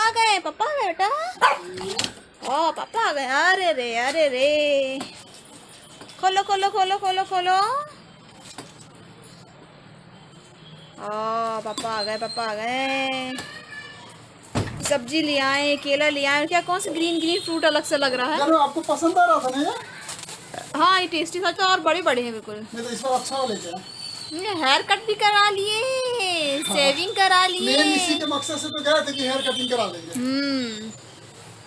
आ गए, पापा आ गए बेटा। ओ पापा आ गए। अरे रे अरे रे, खोलो खोलो खोलो खोलो खोलो। ओ पापा आ गए, पापा आ गए। सब्जी ले आए, केला ले आए। क्या कौन सा ग्रीन ग्रीन फ्रूट अलग से लग रहा है। यार आपको पसंद आ रहा था ना ये? हाँ ये टेस्टी था, तो और बड़े बड़े हैं बिल्कुल। नहीं तो इस बार अच्छा वाला लेके आए। हेयर कट भी करा लिए, हाँ, सेविंग करा लिए। मेन इसी के मकसद से तो गए थे कि हेयर कटिंग करा लेंगे।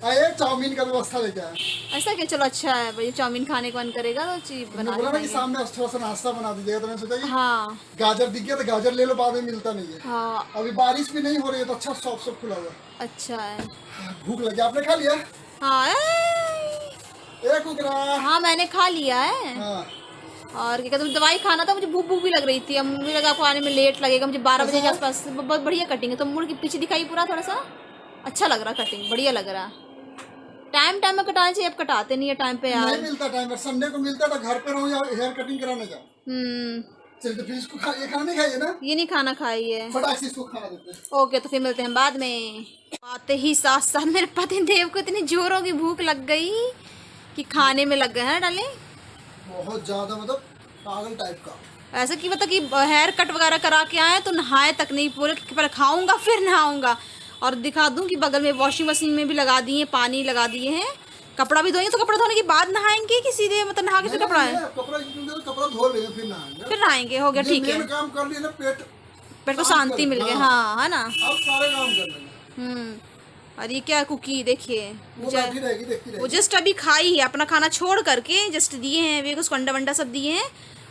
आए चाउमीन का व्यवस्था लेके आए। ऐसा क्या, चलो अच्छा है भाई, चाउमीन खाने का मन करेगा तो चीज बना बोला ना कि लेंगे। सामने थोड़ा सा नाश्ता बना दीजिएगा, तो मैंने सोचा कि हाँ गाजर दिख गया तो गाजर ले लो, बाद में मिलता नहीं है। हाँ अभी बारिश भी नहीं हो रही है तो अच्छा शॉप सब खुला हुआ है। अच्छा है। भूख लगी, आपने खा लिया? हाँ एक उगरा। हाँ मैंने खा लिया है। हाँ और क्या कहते हैं, दवाई खाना था, मुझे भूख भूख भी लग रही थी। अब मुझे लगा आपको आने में लेट लगेगा, मुझे 12 बजे के आसपास। बहुत बढ़िया कटिंग है, तो मुड़ के पीछे दिखाई पूरा थोड़ा सा अच्छा लग रहा, कटिंग बढ़िया लग रहा। टाइम टाइम में कटाना चाहिए, अब कटाते नहीं है टाइम पे यार। नहीं मिलता टाइम, संडे को मिलता था, घर पे रहूं या हेयर कटिंग कराने जाओ। चल तो फिर इसको ये खाना नहीं खाइए ना, ये नहीं खाना खाइए। फटाक से इसको खाना देते हैं। ओके तो फिर मिलते हैं बाद में। आते ही साथ साथ मेरे पति देव को इतनी जोरों की भूख लग गई कि खाने में लग गए हैं डाले। बहुत ज्यादा, मतलब पागल टाइप का। ऐसा कि मतलब कि हेयर कट वगैरह करा के आए तो नहाए तक नहीं, बोले कि पहले खाऊंगा फिर नहाऊंगा। और दिखा दूं कि बगल में वॉशिंग मशीन में भी लगा दिए, पानी लगा दिए हैं। कपड़ा भी धोएंगे तो कपड़ा धोने के बाद नहाएंगे कि सीधे मतलब नहा के फिर कपड़ा है? कपड़ा धो लेंगे फिर नहाएंगे। फिर नहाएंगे, हो गया ठीक है। मेन काम कर लिए ना, पेट पेट को शांति मिल गई। हाँ है ना। अब सारे काम कर लेंगे। और ये क्या कुकी देखिए, वो बैठी रहेगी, देखती वो रहेगी। जस्ट अभी खाई है, अपना खाना छोड़ करके जस्ट दिए हैं वे, उसको अंडा वंडा सब दिए हैं,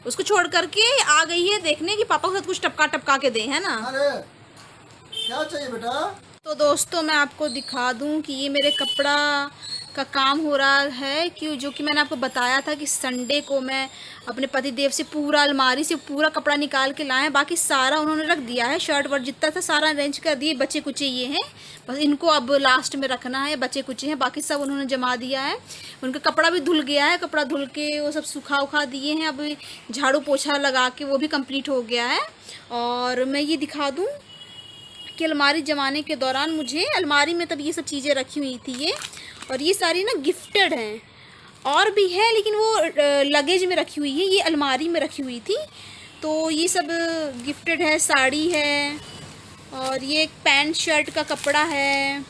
उसको छोड़ करके आ गई है देखने कि पापा के साथ कुछ टपका टपका के दे, है ना। अरे क्या चाहिए बेटा? तो दोस्तों मैं आपको दिखा दूं कि ये मेरे कपड़ा का काम हो रहा है, क्यों, जो कि मैंने आपको बताया था कि संडे को मैं अपने पति देव से पूरा अलमारी से पूरा कपड़ा निकाल के लाए हैं। बाकी सारा उन्होंने रख दिया है, शर्ट वर्ट जितना था सारा अरेंज कर दिए। बच्चे कुचे ये हैं, बस इनको अब लास्ट में रखना है। बच्चे कुचे हैं, बाकी सब उन्होंने जमा दिया है। उनका कपड़ा भी धुल गया है, कपड़ा धुल के वो सब सुखा उखा दिए हैं। अब झाड़ू पोछा लगा के वो भी कंप्लीट हो गया है। और मैं ये दिखा दूँ कि अलमारी जमाने के दौरान मुझे अलमारी में तब ये सब चीज़ें रखी हुई थी ये, और ये सारी ना गिफ्टेड हैं। और भी है लेकिन वो लगेज में रखी हुई है, ये अलमारी में रखी हुई थी। तो ये सब गिफ्टेड है, साड़ी है, और ये एक पैंट शर्ट का कपड़ा है,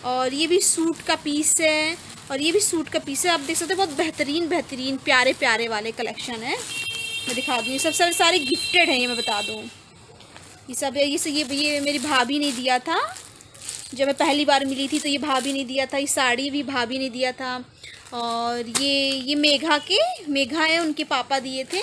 और ये भी सूट का पीस है, और ये भी सूट का पीस है। आप देख सकते हैं बहुत बेहतरीन बेहतरीन प्यारे प्यारे वाले कलेक्शन है। मैं दिखा दूँ, ये सब सारे गिफ्टेड हैं, ये मैं बता दूँ। ये सब ये मेरी भाभी ने दिया था जब मैं पहली बार मिली थी, तो ये भाभी ने दिया था। ये साड़ी भी भाभी ने दिया था। और ये मेघा है, उनके पापा दिए थे।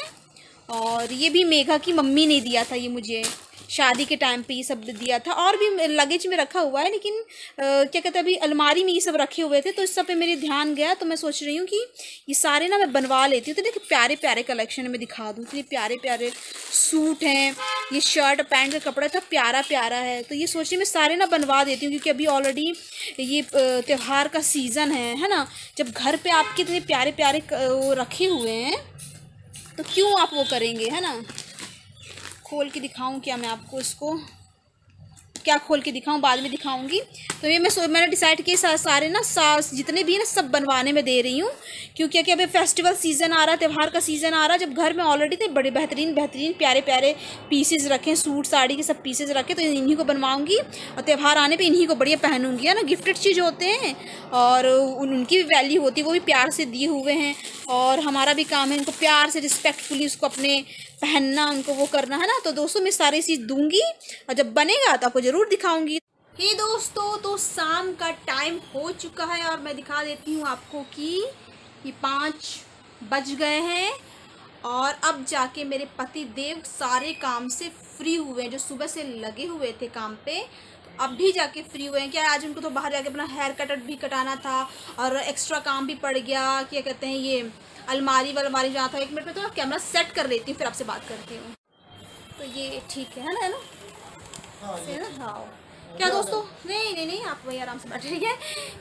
और ये भी मेघा की मम्मी ने दिया था, ये मुझे शादी के टाइम पे ये सब दिया था। और भी लगेज में रखा हुआ है, लेकिन क्या कहते हैं अभी अलमारी में ये सब रखे हुए थे, तो इस सब पे मेरे ध्यान गया। तो मैं सोच रही हूँ कि ये सारे ना मैं बनवा लेती हूँ। तो देखिए प्यारे प्यारे कलेक्शन में दिखा दूँ, इतने प्यारे प्यारे सूट हैं। ये शर्ट पैंट का कपड़ा था, प्यारा प्यारा है। तो ये सोचिए मैं सारे ना बनवा देती हूँ, क्योंकि अभी ऑलरेडी ये त्यौहार का सीज़न है ना। जब घर पर आपके इतने प्यारे प्यारे वो रखे हुए हैं तो क्यों आप वो करेंगे, है ना। खोल के दिखाऊं क्या मैं आपको, इसको क्या खोल के दिखाऊं, बाद में दिखाऊंगी। तो ये मैंने डिसाइड किया सारे ना जितने भी है ना सब बनवाने में दे रही हूँ, क्योंकि अभी फेस्टिवल सीज़न आ रहा है, त्यौहार का सीज़न आ रहा है। जब घर में ऑलरेडी थे बड़े बेहतरीन बेहतरीन प्यारे प्यारे पीसेज रखे, सूट साड़ी के सब पीसेज रखे, तो इन्हीं को बनवाऊंगी। और त्यौहार आने पर इन्हीं को बढ़िया पहनूंगी, है ना। गिफ्टेड चीज़ होते हैं और उनकी भी वैल्यू होती है, वो भी प्यार से दिए हुए हैं। और हमारा भी काम है इनको प्यार से रिस्पेक्टफुली उसको अपने पहनना, उनको वो करना, है ना। तो दोस्तों मैं सारी चीज़ दूंगी, और जब बनेगा तो आपको ज़रूर दिखाऊंगी। हे दोस्तों, तो शाम का टाइम हो चुका है और मैं दिखा देती हूँ आपको कि ये 5 बज गए हैं। और अब जाके मेरे पति देव सारे काम से फ्री हुए हैं, जो सुबह से लगे हुए थे काम पे, तो अब भी जाके फ्री हुए हैं। क्या आज उनको तो बाहर जाके अपना हेयर कट भी कटाना था, और एक्स्ट्रा काम भी पड़ गया। क्या कहते हैं ये अलमारी जहाँ था। 1 मिनट में तो मैं कैमरा सेट कर लेती हूँ, फिर आपसे बात करती हूँ। तो ये ठीक है ना, है ना। हाँ क्या दोस्तों, नहीं नहीं नहीं, आप वही आराम से बैठे रहिए।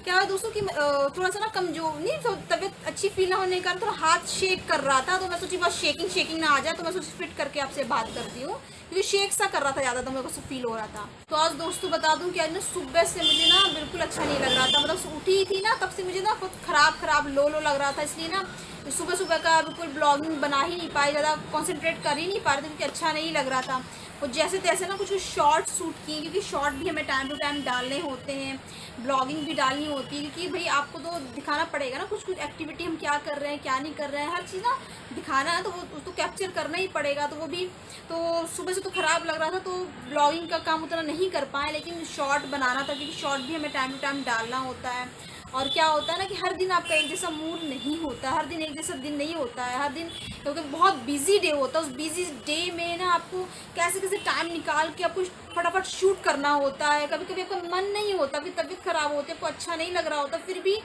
क्या है दोस्तों कि थोड़ा सा ना कमजोर नहीं, तो तबीयत अच्छी फील ना होने के कारण थोड़ा हाथ शेक कर रहा था, तो मैं सोची बस शेकिंग ना आ जाए, तो मैं सोची फिट करके आपसे बात करती हूँ, क्योंकि शेक सा कर रहा था ज़्यादा, तो मेरे को फील हो रहा था। तो आज दोस्तों बता दूं कि आज ना सुबह से मुझे ना बिल्कुल अच्छा नहीं लग रहा था, मतलब उठी थी ना तब से मुझे ना बहुत खराब लो लग रहा था, इसलिए ना सुबह सुबह का बिल्कुल ब्लॉगिंग बना ही नहीं पाई, ज़्यादा कॉन्सेंट्रेट कर ही नहीं पा रहे थे, क्योंकि अच्छा नहीं लग रहा था। और जैसे तैसे ना कुछ शॉर्ट शूट किए, क्योंकि शॉर्ट भी हमें टाइम टू टाइम डालने होते हैं, ब्लॉगिंग भी डालनी होती है, क्योंकि भाई आपको तो दिखाना पड़ेगा ना कुछ एक्टिविटी हम क्या कर रहे हैं क्या नहीं कर रहे हैं, हर चीज़ ना दिखाना है, तो वो तो कैप्चर करना ही पड़ेगा। तो वो भी तो सुबह से तो ख़राब लग रहा था, तो ब्लॉगिंग का काम उतना नहीं कर पाए, लेकिन शॉर्ट बनाना था, क्योंकि शॉर्ट भी हमें टाइम टू टाइम डालना होता है। और क्या होता है ना कि हर दिन आपका एक जैसा मूड नहीं होता, हर दिन एक जैसा दिन नहीं होता है, हर दिन क्योंकि बहुत बिजी डे होता है, उस बिजी डे में ना आपको कैसे कैसे टाइम निकाल के आपको फटाफट शूट करना होता है। कभी कभी आपका मन नहीं होता, फिर तबीयत ख़राब होती है, आपको अच्छा नहीं लग रहा होता, फिर भी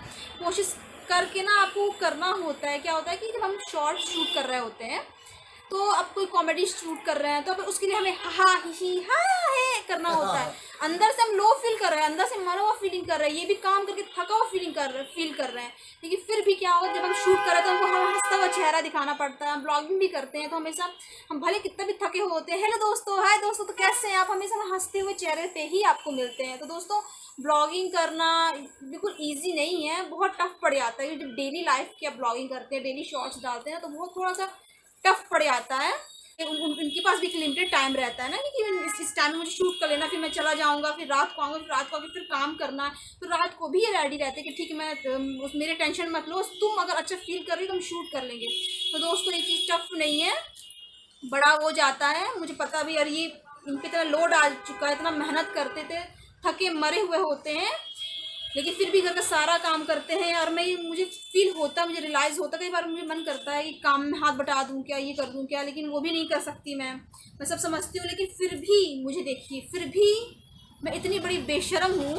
कोशिश करके ना आपको करना होता है। क्या होता है कि जब हम शॉर्ट शूट कर रहे होते हैं, तो अब कोई कॉमेडी शूट कर रहे हैं, तो अब उसके लिए हमें हा ही हा है करना होता है, अंदर से हम लो फील कर रहे हैं, अंदर से मरा हुआ फीलिंग कर रहे हैं, ये भी काम करके थका हुआ फील कर रहे हैं, लेकिन फिर भी क्या होगा जब हम शूट कर रहे हैं तो हमको हम हंसता हुआ चेहरा दिखाना पड़ता है। हम ब्लॉगिंग भी करते हैं तो हमेशा हम भले कितना भी थके होते हैं, हेलो दोस्तों, हाय दोस्तों, तो कैसे हैं आप, हमेशा हंसते हुए चेहरे पे ही आपको मिलते हैं। तो दोस्तों ब्लॉगिंग करना बिल्कुल ईजी नहीं है, बहुत टफ पड़ जाता है। जब डेली लाइफ की आप ब्लॉगिंग करते हैं, डेली शॉर्ट्स डालते हैं, तो बहुत थोड़ा सा टफ पड़ जाता है। उनके पास भी एक लिमिटेड टाइम रहता है ना, कि इस टाइम में मुझे शूट कर लेना, फिर मैं चला जाऊंगा, फिर रात को आऊँगा, फिर रात को आके फिर काम करना है, तो रात को भी ये रेडी रहते हैं कि ठीक है मैं मेरे टेंशन मत लो, तुम अगर अच्छा फील कर रही हो तो हम शूट कर लेंगे। तो दोस्तों ये चीज़ टफ नहीं है, बड़ा हो जाता है, मुझे पता भी, और ये इन पर इतना लोड आ चुका है, इतना मेहनत करते थे, थके मरे हुए होते हैं, लेकिन फिर भी घर का सारा काम करते हैं। और मुझे फील होता है, मुझे रियलाइज़ होता है, कई बार मुझे मन करता है कि काम में हाथ बटा दूं क्या, ये कर दूं क्या, लेकिन वो भी नहीं कर सकती मैं सब समझती हूँ, लेकिन फिर भी मुझे देखिए, फिर भी मैं इतनी बड़ी बेशर्म हूँ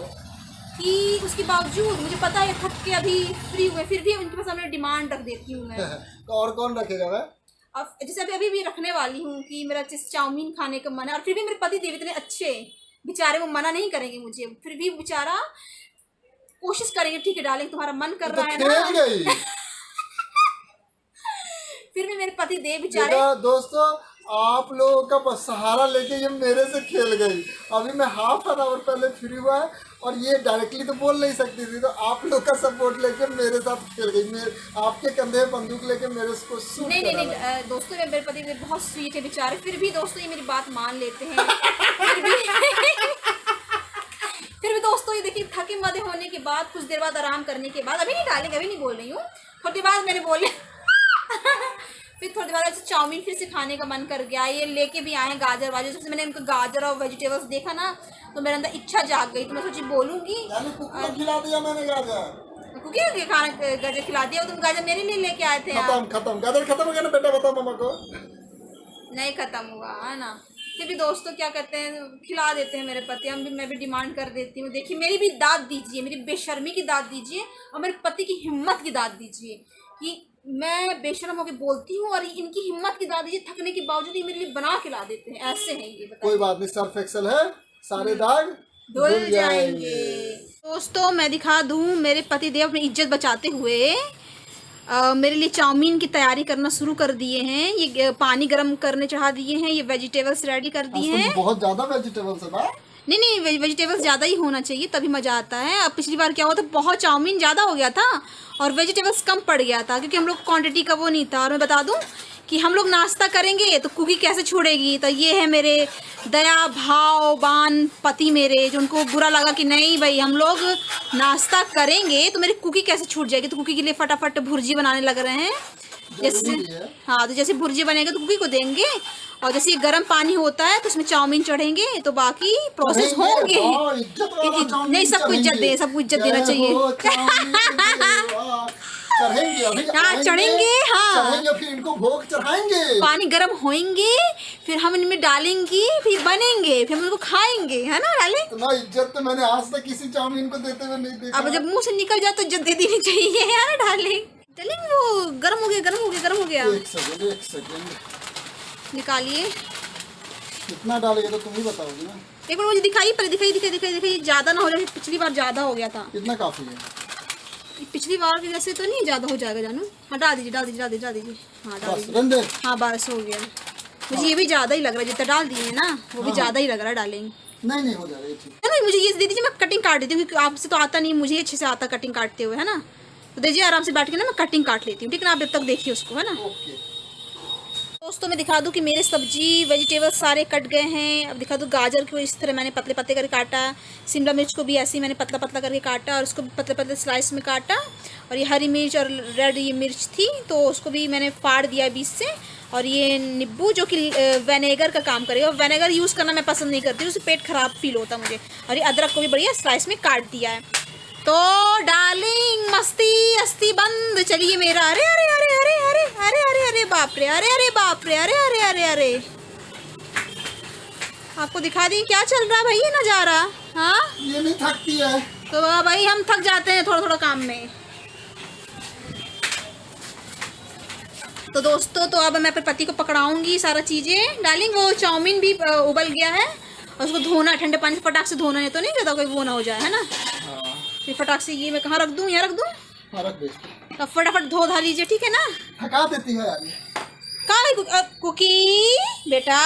कि उसके बावजूद मुझे पता है थक के अभी फ्री हुए, फिर भी उनके पास अपने डिमांड रख देती हूँ मैं। तो और कौन रखेगा मैं? अब जैसे अभी भी रखने वाली हूँ कि मेरा चाउमीन खाने का मन है, और फिर भी मेरे पति देव इतने अच्छे बेचारे, वो मना नहीं करेंगे मुझे, फिर भी बेचारा कोशिश करेंगे, ठीक है डालेंगे तुम्हारा मन कर रहा है ना। फिर भी मेरे पति देव बेचारे। दोस्तों आप लोगों का सहारा लेके ये मेरे से खेल गई। अभी मैं हाफ एन आवर पहले फ्री हुआ है, और ये डायरेक्टली तो बोल नहीं सकती थी, तो आप लोग का सपोर्ट लेके मेरे साथ खेल गई, आपके कंधे बंदूक लेके मेरे को शूट नहीं नहीं नहीं दोस्तों, मेरे पति देव बहुत स्वीट है बेचारे, फिर भी दोस्तों ये मेरी बात मान लेते हैं। फिर भी दोस्तों ये देखिए, थके मदे होने के बाद, कुछ देर बाद आराम करने के बाद, अभी नहीं डालेंगे, अभी नहीं बोल रही हूँ, थोड़ी देर बाद मैंने बोले फिर थोड़ी देर बाद ऐसे चाउमीन फिर से खाने का मन कर गया, ये लेके भी आए गाजर वाजर, सबसे मैंने उनको गाजर और वेजिटेबल्स देखा ना, तो मेरे अंदर इच्छा जाग गई, तो मैं सोची बोलूँगी, खिला दिया मैंने गाजर, क्योंकि खाना गाजर खिला दिया, तुम गाजर मेरे लिए लेके आए थे। खत्म गाजर खत्म हो गया ना बेटा, बताओ मामा को। नहीं खत्म हुआ है ना, फिर भी दोस्तों क्या कहते हैं, खिला देते हैं मेरे पति, मैं भी डिमांड कर देती हूँ। देखिए मेरी भी दाद दीजिए, मेरी बेशर्मी की दाद दीजिए, और मेरे पति की हिम्मत की दाद दीजिए कि मैं बेशर्म होकर बोलती हूँ, और इनकी हिम्मत की दाद दीजिए, थकने के बावजूद ये मेरे लिए बना खिला देते हैं, ऐसे हैं ये। कोई बात नहीं, सर्फ एक्सेल है, सारे दाग धुल जाएंगे। दोस्तों मैं दिखा दूँ, मेरे पति देव अपनी इज्जत बचाते हुए मेरे लिए चाउमीन की तैयारी करना शुरू कर दिए हैं, ये पानी गर्म करने चढ़ा दिए हैं, ये वेजिटेबल्स रेडी कर दिए हैं। बहुत ज़्यादा वेजिटेबल्स है ना? नहीं वेजिटेबल्स ज़्यादा ही होना चाहिए, तभी मज़ा आता है। अब पिछली बार क्या हुआ था, बहुत चाउमीन ज़्यादा हो गया था और वेजिटेबल्स कम पड़ गया था, क्योंकि हम लोग क्वांटिटी का वो नहीं था। और मैं बता दूं कि हम लोग नाश्ता करेंगे तो कुकी कैसे छोड़ेगी, तो ये है मेरे दया भाववान पति मेरे, जो उनको बुरा लगा कि नहीं भाई हम लोग नाश्ता करेंगे तो मेरी कुकी कैसे छूट जाएगी, तो कुकी के लिए फटाफट भुर्जी बनाने लग रहे हैं। जैसे हाँ, तो जैसे भुर्जी बनेगा तो कुकी को देंगे, और जैसे गर्म पानी होता है तो उसमें चाउमीन चढ़ेंगे, तो बाकी प्रोसेस होंगे। नहीं सबको इज्जत दे, सबको इज्जत देना चाहिए। चढ़ेंगे हाँ, फिर इनको भोग चढ़ाएंगे, पानी गर्म होएंगे, फिर हम इनमें डालेंगे, फिर बनेंगे, फिर हम उनको खाएंगे, है ना डालें। इतना इज्जत तो मैंने आज तक किसी चाउमीन को देते हुए नहीं देखा। अब जब मुंह से निकल जाए तो इज्जत दे देनी चाहिए, है ना डालें। चलेंगे, वो गर्म हो गया। एक सेकंड निकालिए। कितना डालेगा तो तुम ही बताओगी ना। एक बार मुझे दिखाई, पहले दिखाई, ज़्यादा ना हो जाए, पिछली बार ज़्यादा हो गया था। कितना काफी है? पिछली बार के जैसे तो नहीं ज़्यादा हो जाएगा जानू। हाँ डाल दीजिए, डाल दीजिए, डाल दीजिए, डाल दीजिए। हाँ डाल बस दीजिए। रंदे। हाँ बस हो गया। मुझे ये भी ज़्यादा ही लग रहा है, जितना डाल दिए ना वो भी ज़्यादा ही लग रहा है, डालेंगे। नहीं हो जाएगा ये ठीक। नहीं मुझे ये दे दीजिए, मैं कटिंग काट देती हूँ, क्योंकि आपसे तो आता नहीं, मुझे अच्छे से आता कटिंग काटते हुए, है ना। तो दीजिए आराम से बैठ के ना, मैं कटिंग काट लेती हूँ, ठीक है ना। आप जब तक देखिए उसको, है ना। ओके दोस्तों मैं दिखा दूं कि मेरे सब्जी वेजिटेबल्स सारे कट गए हैं। अब दिखा दूं, गाजर को इस तरह मैंने पतले पतले करके काटा, शिमला मिर्च को भी ऐसे ही मैंने पतला पतला करके काटा और उसको पतले पतले स्लाइस में काटा। और ये हरी मिर्च और रेड ये मिर्च थी तो उसको भी मैंने फाड़ दिया बीच से। और ये नींबू जो कि विनेगर का काम करेगा, विनेगर यूज़ करना मैं पसंद नहीं करती, उससे पेट खराब फील होता मुझे। और ये अदरक को भी बढ़िया स्लाइस में काट दिया है। तो डार्लिंग मस्ती अस्ती बंद, चलिए मेरा। अरे अरे अरे अरे अरे अरे अरे अरे बाप रे, अरे अरे बाप रे, अरे अरे अरे अरे, आपको दिखा दी क्या चल रहा है भाई ये नज़ारा। हाँ ये नहीं थकती है तो भाई हम थक जाते हैं थोड़ा थोड़ा काम में। तो दोस्तों तो अब मैं अपने पति को पकड़ाऊंगी सारा चीज़ें। डार्लिंग वो चाउमीन भी उबल गया है और उसको धोना, ठंडे पानी से फटाक से धोना है, तो नहीं कहता कोई वो ना हो जाए, है ना। फिर फटाक से ये मैं कहाँ रख दूँ, यहाँ रख दूँ। हाँ, रख दे। अब फटाफट धो धा लीजिए, ठीक है ना। थका देती है यार ये। कहाँ है कुकी बेटा,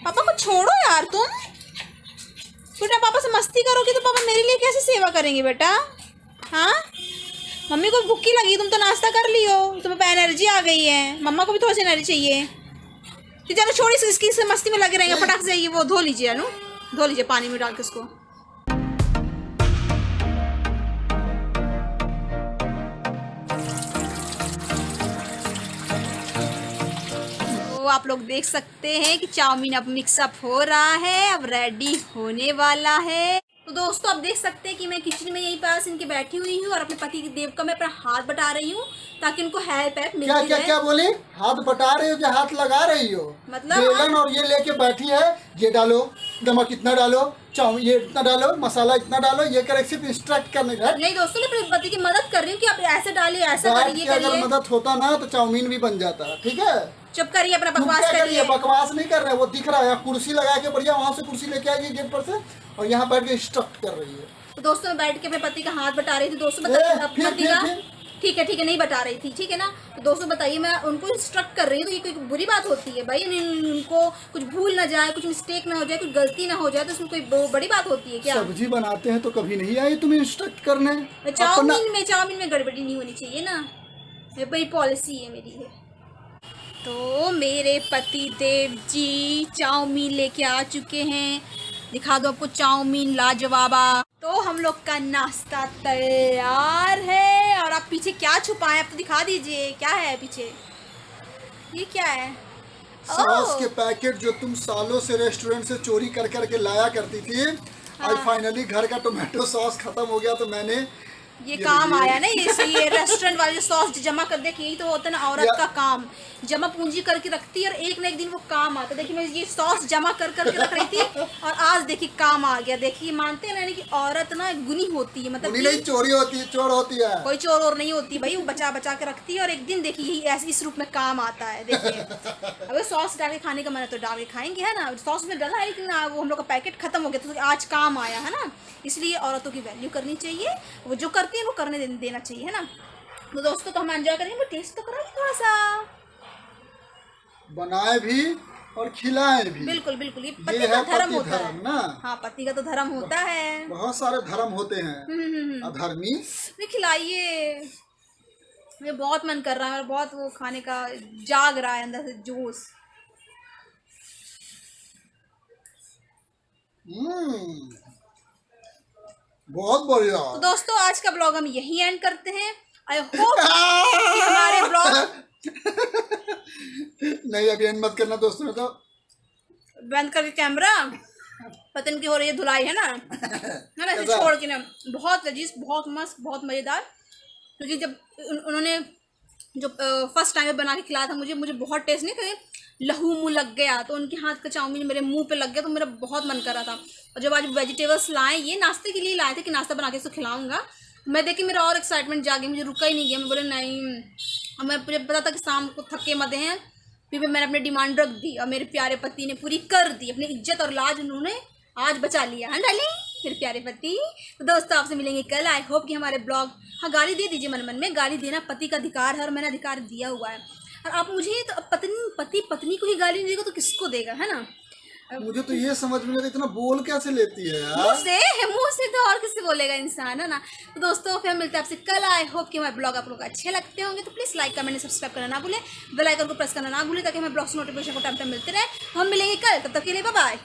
पापा को छोड़ो यार तुम। बेटा पापा से मस्ती करोगे तो पापा मेरे लिए कैसे सेवा करेंगे बेटा। हाँ मम्मी को भूखी लगी, तुम तो नाश्ता कर लियो, तुम्हें पे एनर्जी आ गई है, मम्मा को भी थोड़ी सी एनर्जी चाहिए। तो चलो छोड़ी से इसकी से मस्ती में लगे रहेंगे, फटाक से ये वो धो लीजिए अनु, धो लीजिए पानी में डाल के उसको। तो आप लोग देख सकते हैं कि चाउमीन अब मिक्सअप हो रहा है, अब रेडी होने वाला है। तो दोस्तों आप देख सकते हैं कि मैं किचन में यहीं पास इनके बैठी हुई हूँ और अपने पति देव का मैं अपना हाथ बटा रही हूँ ताकि उनको हेल्प मिलती क्या क्या रहे। क्या बोली? हाथ बटा रही हो या हाथ लगा रही हो? मतलब बेलन और ये लेके बैठी है, ये डालो, नमक इतना डालो, चाउमीन ये इतना डालो, मसाला इतना डालो, ये करे सिर्फ इंस्ट्रक्ट करने का। नहीं दोस्तों मैं अपने पति की मदद कर रही हूँ कि आप ऐसे डालिए, ऐसा करिए, अगर करिए। मदद होता ना तो चाउमीन भी बन जाता, ठीक है। चुप करिए, अपना तुम बकवास क्या करिए। बकवास नहीं कर रहे, वो दिख रहा है। कुर्सी लगा के बढ़िया वहां से कुर्सी लेके आएगी गेट पर से और यहाँ बैठ के इंस्ट्रक्ट कर रही है। तो दोस्तों मैं बैठ के अपने पति का हाथ बटा रही थी। दोस्तों फिर पति का ठीक है नहीं बता रही थी, ठीक है ना। तो दोस्तों बताइए मैं उनको इंस्ट्रक्ट कर रही हूँ तो ये कोई बुरी बात होती है भाई? उनको कुछ भूल ना जाए, कुछ मिस्टेक ना हो जाए, कुछ गलती ना हो जाए तो उसमें कोई बड़ी बात होती है क्या? सब्जी बनाते हैं तो कभी नहीं आई तुम इंस्ट्रक्ट करने? चाउमीन में गड़बड़ी नहीं होनी चाहिए ना, ये बड़ी पॉलिसी है मेरी है। तो मेरे पति देव जी चाउमीन लेके आ चुके हैं, दिखा दो आपको चाउमीन लाजवाबा। तो हम लोग का नाश्ता तैयार है और आप पीछे क्या छुपाए, आप तो दिखा दीजिए क्या है पीछे, ये क्या है? सॉस के पैकेट जो तुम सालों से रेस्टोरेंट से चोरी कर करके लाया करती थी। आज फाइनली घर का टोमेटो सॉस खत्म हो गया तो मैंने ये काम आया ना। ये रेस्टोरेंट वाले सॉस जमा कर दे, यही तो होता है ना औरत का काम, जमा पूंजी करके रखती है और एक ना एक दिन वो काम आता है। देखिए मैं ये सॉस जमा कर करके रख रही थी और आज देखिए काम आ गया। देखिए मानते हैं ना कि औरत ना गुनी होती है, मतलब नहीं चोरी होती है, चोर होती है। कोई चोर और नहीं होती भाई, वो बचा बचा के रखती है और एक दिन देखिए यही ऐसे इस रूप में काम आता है। देखिए अगर सॉस डाल के खाने का मन है तो डाल के खाएंगे, है ना। सॉस में डाला है लेकिन वो हम लोग का पैकेट खत्म हो गया तो आज काम आया, है ना। इसलिए औरतों की वैल्यू करनी चाहिए, वो जो करती है वो करने देना चाहिए, है ना। तो दोस्तों तो हम एंजॉय करेंगे, टेस्ट तो कराइए थोड़ा सा, बनाए भी और खिलाए भी। बिल्कुल बिल्कुल, ये पति का धर्म होता है ना। हाँ पति का तो धर्म होता है। बहुत सारे धर्म होते हैं अधर्मी। खिलाइए, मुझे बहुत मन कर रहा है, बहुत वो खाने का जाग रहा है अंदर से जोश। बहुत बढ़िया। तो दोस्तों आज का ब्लॉग हम यही एंड करते हैं। आई होप हमारे ब्लॉग नहीं अभी एंड मत करना दोस्तों, तो बंद करके कैमरा, पतन की हो रही है धुलाई, है ना, है ना। इसे छोड़ के ना, बहुत लजीज, बहुत मस्त, बहुत मज़ेदार। क्योंकि जब उन्होंने जो फर्स्ट टाइम बना के खिलाया था मुझे बहुत टेस्ट नहीं करे, लहू मुँह लग गया, तो उनके हाथ का चाउमीन मेरे मुंह पे लग गया तो मेरा बहुत मन कर रहा था। और जब आज वेजिटेबल्स लाए, ये नाश्ते के लिए लाए थे कि नाश्ता बना के इसको खिलाऊंगा, मैं देखी मेरा और एक्साइटमेंट जागी, मुझे रुका ही नहीं गया। मैं बोले नहीं, और मैं मुझे पता था कि शाम को थके मदे हैं, फिर मैंने अपनी डिमांड रख दी और मेरे प्यारे पति ने पूरी कर दी। अपनी इज्जत और लाज उन्होंने आज बचा लिया है डार्लिंग, मेरे प्यारे पति। तो दोस्तों आपसे मिलेंगे कल। आई होप कि हमारे ब्लॉग, हाँ गाली दे दीजिए मन मन में, गाली देना पति का अधिकार है और मैंने अधिकार दिया हुआ है। और आप मुझे तो पति पत्नी को ही गाली नहीं देगा तो किसको देगा, है ना। मुझे तो ये समझ में नहीं आता इतना बोल कैसे लेती है यार। मुंह से तो और किससे बोलेगा इंसान, है ना। तो दोस्तों फिर मिलते हैं आपसे कल। आई होप कि हमारे ब्लॉग आप लोग अच्छे लगते होंगे, तो प्लीज़ लाइक कमेंट सब्सक्राइब करना ना भूलें, बेल आइकन को प्रेस करना ना भूलें, ताकि हमें ब्लॉग्स नोटिफिकेशन को टाइम टाइम मिलते रहे। हम मिलेंगे कल, तब तक के लिए बाय बाय।